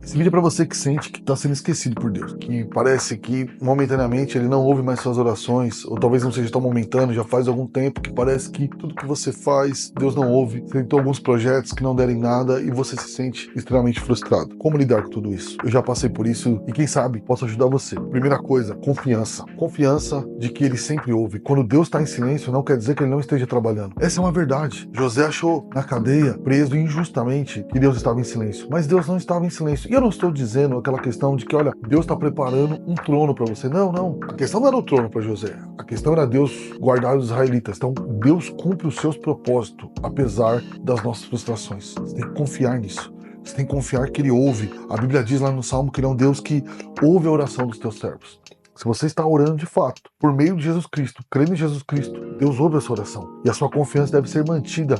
Esse vídeo é para você que sente que está sendo esquecido por Deus, que parece que momentaneamente Ele não ouve mais suas orações, ou talvez não seja tão momentâneo, já faz algum tempo que parece que tudo que você faz, Deus não ouve. Você tentou alguns projetos que não deram em nada e você se sente extremamente frustrado. Como lidar com tudo isso? Eu já passei por isso e quem sabe posso ajudar você. Primeira coisa, confiança. Confiança de que Ele sempre ouve. Quando Deus está em silêncio, não quer dizer que Ele não esteja trabalhando. Essa é uma verdade. José achou na cadeia, preso injustamente, que Deus estava em silêncio. Mas Deus não estava em silêncio. E eu não estou dizendo aquela questão de que, olha, Deus está preparando um trono para você. Não, não. A questão não era o trono para José. A questão era Deus guardar os israelitas. Então, Deus cumpre os seus propósitos, apesar das nossas frustrações. Você tem que confiar nisso. Você tem que confiar que Ele ouve. A Bíblia diz lá no Salmo que Ele é um Deus que ouve a oração dos teus servos. Se você está orando de fato, por meio de Jesus Cristo, crendo em Jesus Cristo, Deus ouve a sua oração. E a sua confiança deve ser mantida,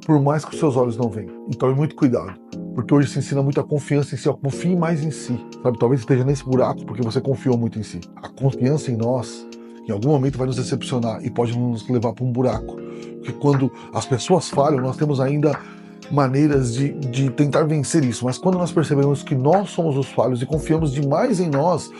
por mais que os seus olhos não venham. Então, tome muito cuidado. Porque hoje se ensina muita confiança em si, ó, confie mais em si, sabe? Talvez você esteja nesse buraco porque você confiou muito em si. A confiança em nós, em algum momento vai nos decepcionar e pode nos levar para um buraco. Porque quando as pessoas falham, nós temos ainda maneiras de tentar vencer isso. Mas quando nós percebemos que nós somos os falhos e confiamos demais em nós,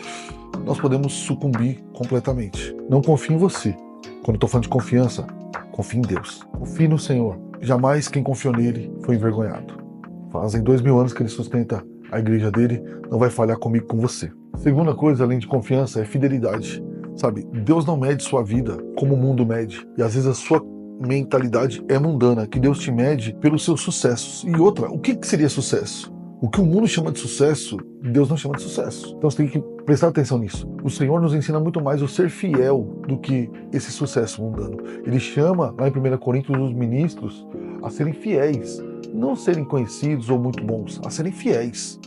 nós podemos sucumbir completamente. Não confie em você. Quando eu estou falando de confiança, confie em Deus. Confie no Senhor. Jamais quem confiou nele foi envergonhado. Fazem 2000 anos que ele sustenta a igreja dele, não vai falhar comigo, com você. Segunda coisa, além de confiança, é fidelidade. Sabe, Deus não mede sua vida como o mundo mede. E às vezes a sua mentalidade é mundana, que Deus te mede pelos seus sucessos. E outra, o que seria sucesso? O que o mundo chama de sucesso, Deus não chama de sucesso. Então você tem que prestar atenção nisso. O Senhor nos ensina muito mais o ser fiel do que esse sucesso mundano. Ele chama, lá em 1 Coríntios, os ministros a serem fiéis. Não serem conhecidos ou muito bons, a serem fiéis.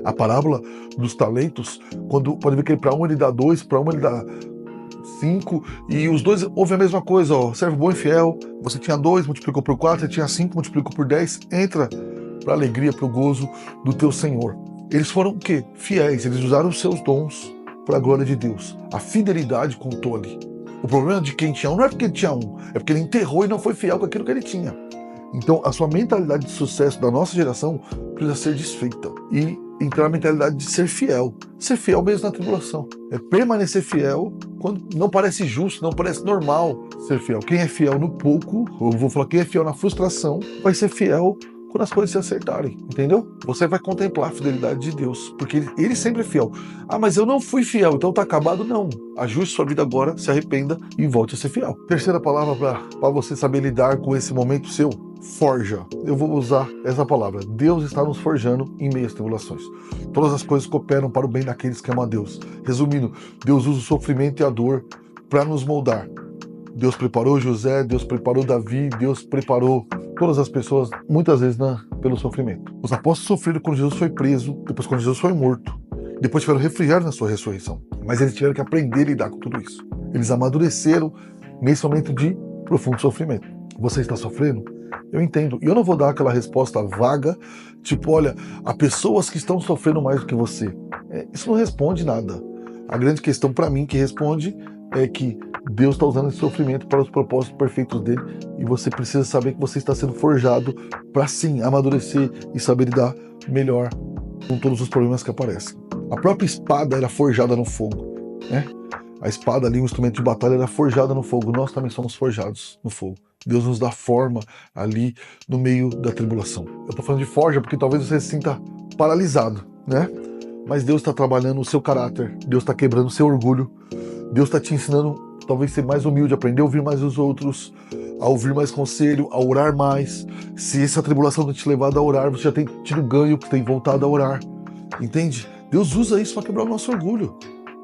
A parábola dos talentos, quando pode ver que para um ele dá 2, para um ele dá 5, e os dois ouvem a mesma coisa, ó, servo bom e fiel, você tinha 2, multiplicou por 4, você tinha 5, multiplicou por 10, entra para a alegria, para o gozo do teu Senhor. Eles foram o quê? Fiéis, eles usaram os seus dons para a glória de Deus. A fidelidade contou ali. O problema de quem tinha um não é porque ele tinha um, é porque ele enterrou e não foi fiel com aquilo que ele tinha. Então, a sua mentalidade de sucesso da nossa geração precisa ser desfeita e entrar na mentalidade de ser fiel. Ser fiel mesmo na tribulação. É permanecer fiel quando não parece justo, não parece normal ser fiel. Quem é fiel no pouco, eu vou falar, quem é fiel na frustração, vai ser fiel quando as coisas se acertarem, entendeu? Você vai contemplar a fidelidade de Deus, porque ele sempre é fiel. Ah, mas eu não fui fiel, então tá acabado? Não. Ajuste sua vida agora, se arrependa e volte a ser fiel. Terceira palavra para você saber lidar com esse momento seu, forja. Eu vou usar essa palavra. Deus está nos forjando em meio às tribulações. Todas as coisas cooperam para o bem daqueles que amam a Deus. Resumindo, Deus usa o sofrimento e a dor para nos moldar. Deus preparou José, Deus preparou Davi, Deus preparou todas as pessoas, muitas vezes pelo sofrimento. Os apóstolos sofreram quando Jesus foi preso, depois quando Jesus foi morto, depois tiveram refrigério na sua ressurreição. Mas eles tiveram que aprender a lidar com tudo isso. Eles amadureceram nesse momento de profundo sofrimento. Você está sofrendo? Eu entendo. E eu não vou dar aquela resposta vaga, tipo, olha, há pessoas que estão sofrendo mais do que você. Isso não responde nada. A grande questão para mim que responde é que Deus está usando esse sofrimento para os propósitos perfeitos dele e você precisa saber que você está sendo forjado para sim amadurecer e saber lidar melhor com todos os problemas que aparecem. A própria espada era forjada no fogo, né? A espada ali, um instrumento de batalha, era forjada no fogo. Nós também somos forjados no fogo. Deus nos dá forma ali no meio da tribulação. Eu estou falando de forja porque talvez você se sinta paralisado, né? Mas Deus está trabalhando o seu caráter, Deus está quebrando o seu orgulho, Deus está te ensinando talvez ser mais humilde, aprender a ouvir mais os outros, a ouvir mais conselho, a orar mais. Se essa tribulação tem te levado a orar, você já tem tido ganho, que tem voltado a orar. Entende? Deus usa isso para quebrar o nosso orgulho.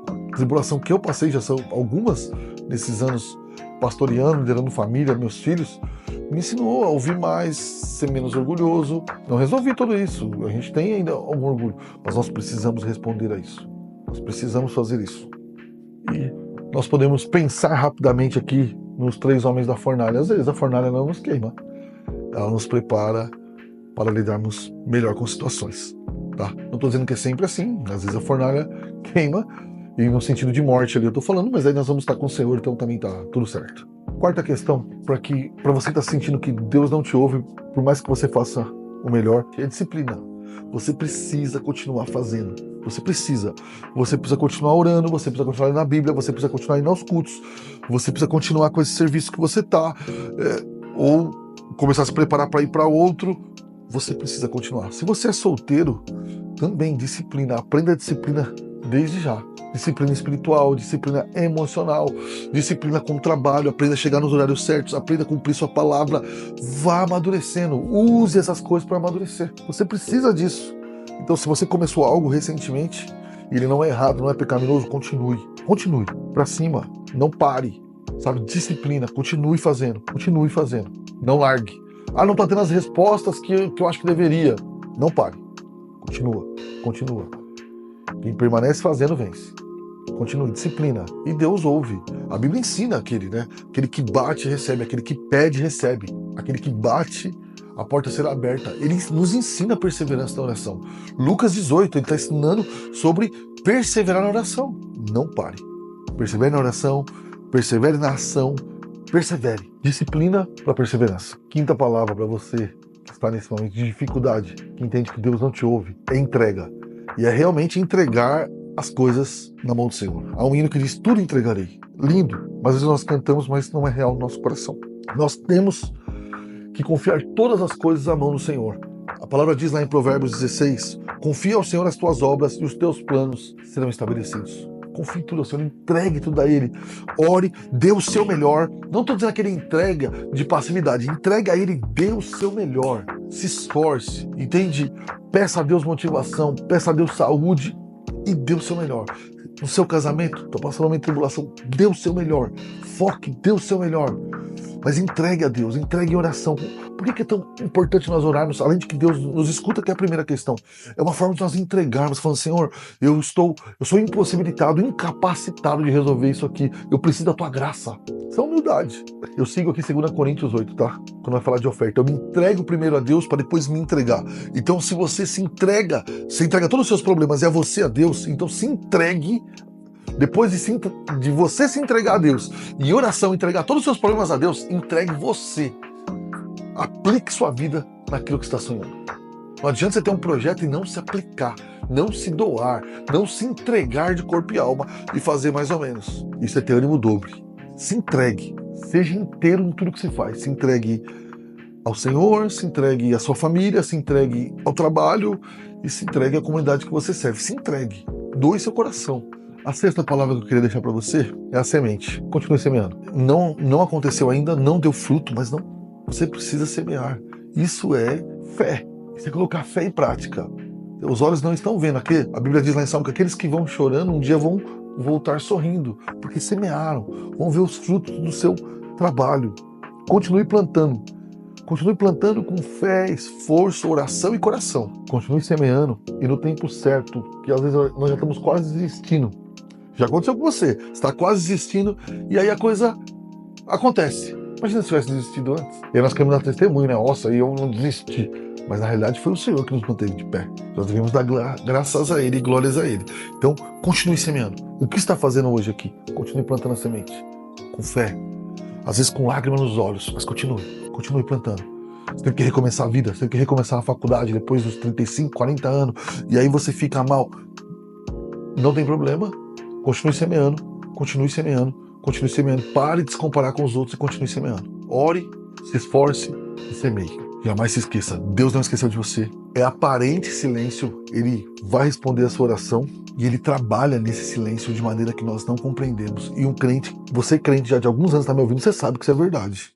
A tribulação que eu passei, já são algumas nesses anos pastoreando, liderando família, meus filhos, me ensinou a ouvir mais, ser menos orgulhoso. Não resolvi tudo isso, a gente tem ainda algum orgulho, mas nós precisamos responder a isso. Nós precisamos fazer isso. E nós podemos pensar rapidamente aqui nos 3 homens da fornalha. Às vezes a fornalha não nos queima, ela nos prepara para lidarmos melhor com situações, tá? Não estou dizendo que é sempre assim, às vezes a fornalha queima, e no sentido de morte ali eu estou falando, mas aí nós vamos estar com o Senhor, então também tá tudo certo. Quarta questão, para você estar sentindo que Deus não te ouve, por mais que você faça o melhor, é disciplina. Você precisa continuar fazendo. Você precisa continuar orando, você precisa continuar lendo a Bíblia, você precisa continuar indo aos cultos, você precisa continuar com esse serviço que você tá, ou começar a se preparar para ir para outro. Você precisa continuar. Se você é solteiro, também disciplina, aprenda a disciplina desde já. Disciplina espiritual, disciplina emocional, disciplina com o trabalho, aprenda a chegar nos horários certos, aprenda a cumprir sua palavra, vá amadurecendo, use essas coisas para amadurecer. Você precisa disso. Então, se você começou algo recentemente, e ele não é errado, não é pecaminoso, continue para cima, não pare, sabe? Disciplina, continue fazendo, não largue. Ah, não tá tendo as respostas que eu acho que deveria. Não pare, continua. Quem permanece fazendo, vence. Continue, disciplina. E Deus ouve. A Bíblia ensina aquele, né? Aquele que bate, recebe. Aquele que pede, recebe. Aquele que bate, a porta será aberta. Ele nos ensina a perseverança na oração. Lucas 18, ele está ensinando sobre perseverar na oração. Não pare. Persevere na oração, persevere na ação, persevere. Disciplina para perseverança. Quinta palavra para você que está nesse momento de dificuldade, que entende que Deus não te ouve, é entrega. E é realmente entregar as coisas na mão do Senhor. Há um hino que diz, tudo entregarei. Lindo, mas às vezes nós cantamos, mas não é real no nosso coração. Nós temos que confiar todas as coisas à mão do Senhor. A palavra diz lá em Provérbios 16, confia ao Senhor as tuas obras e os teus planos serão estabelecidos. Confie tudo ao Senhor, entregue tudo a Ele. Ore, dê o seu melhor. Não estou dizendo aquele entrega de passividade. Entregue a Ele, dê o seu melhor. Se esforce, entende? Peça a Deus motivação, peça a Deus saúde e dê o seu melhor. No seu casamento, estou passando uma tribulação, dê o seu melhor. Foque, dê o seu melhor. Mas entregue a Deus, entregue em oração. Por que é tão importante nós orarmos? Além de que Deus nos escuta, que é a primeira questão. É uma forma de nós entregarmos, falando, Senhor, eu sou impossibilitado, incapacitado de resolver isso aqui. Eu preciso da tua graça. Isso é humildade. Eu sigo aqui 2 Coríntios 8, tá? Quando vai falar de oferta. Eu me entrego primeiro a Deus para depois me entregar. Então, se você se entrega todos os seus problemas e a você a Deus, então se entregue. Depois de você se entregar a Deus e em oração entregar todos os seus problemas a Deus, entregue você. Aplique sua vida naquilo que está sonhando. Não adianta você ter um projeto e não se aplicar, não se doar, não se entregar de corpo e alma e fazer mais ou menos. Isso é ter ânimo dobre. Se entregue, seja inteiro em tudo que se faz. Se entregue ao Senhor, se entregue à sua família, se entregue ao trabalho e se entregue à comunidade que você serve. Se entregue, doe seu coração. A sexta palavra que eu queria deixar para você é a semente. Continue semeando. Não aconteceu ainda, não deu fruto, mas você precisa semear. Isso é fé. Isso é colocar fé em prática. Os olhos não estão vendo aqui. A Bíblia diz lá em Salmo que aqueles que vão chorando um dia vão voltar sorrindo, porque semearam. Vão ver os frutos do seu trabalho. Continue plantando. Continue plantando com fé, esforço, oração e coração. Continue semeando e no tempo certo, que às vezes nós já estamos quase desistindo. Já aconteceu com você. Você está quase desistindo e aí a coisa acontece. Imagina se tivesse desistido antes. E aí nós queremos dar testemunho, né? Nossa, aí eu não desisti. Mas na realidade foi o Senhor que nos manteve de pé. Nós devemos dar graças a Ele e glórias a Ele. Então, continue semeando. O que está fazendo hoje aqui? Continue plantando a semente. Com fé. Às vezes com lágrimas nos olhos, mas continue plantando. Você tem que recomeçar a vida, você tem que recomeçar a faculdade depois dos 35, 40 anos, e aí você fica mal. Não tem problema, continue semeando, pare de se comparar com os outros e continue semeando. Ore, se esforce e semeie. Jamais se esqueça, Deus não esqueceu de você. É aparente silêncio, Ele vai responder a sua oração e Ele trabalha nesse silêncio de maneira que nós não compreendemos. E um crente, você crente já de alguns anos está me ouvindo, você sabe que isso é verdade.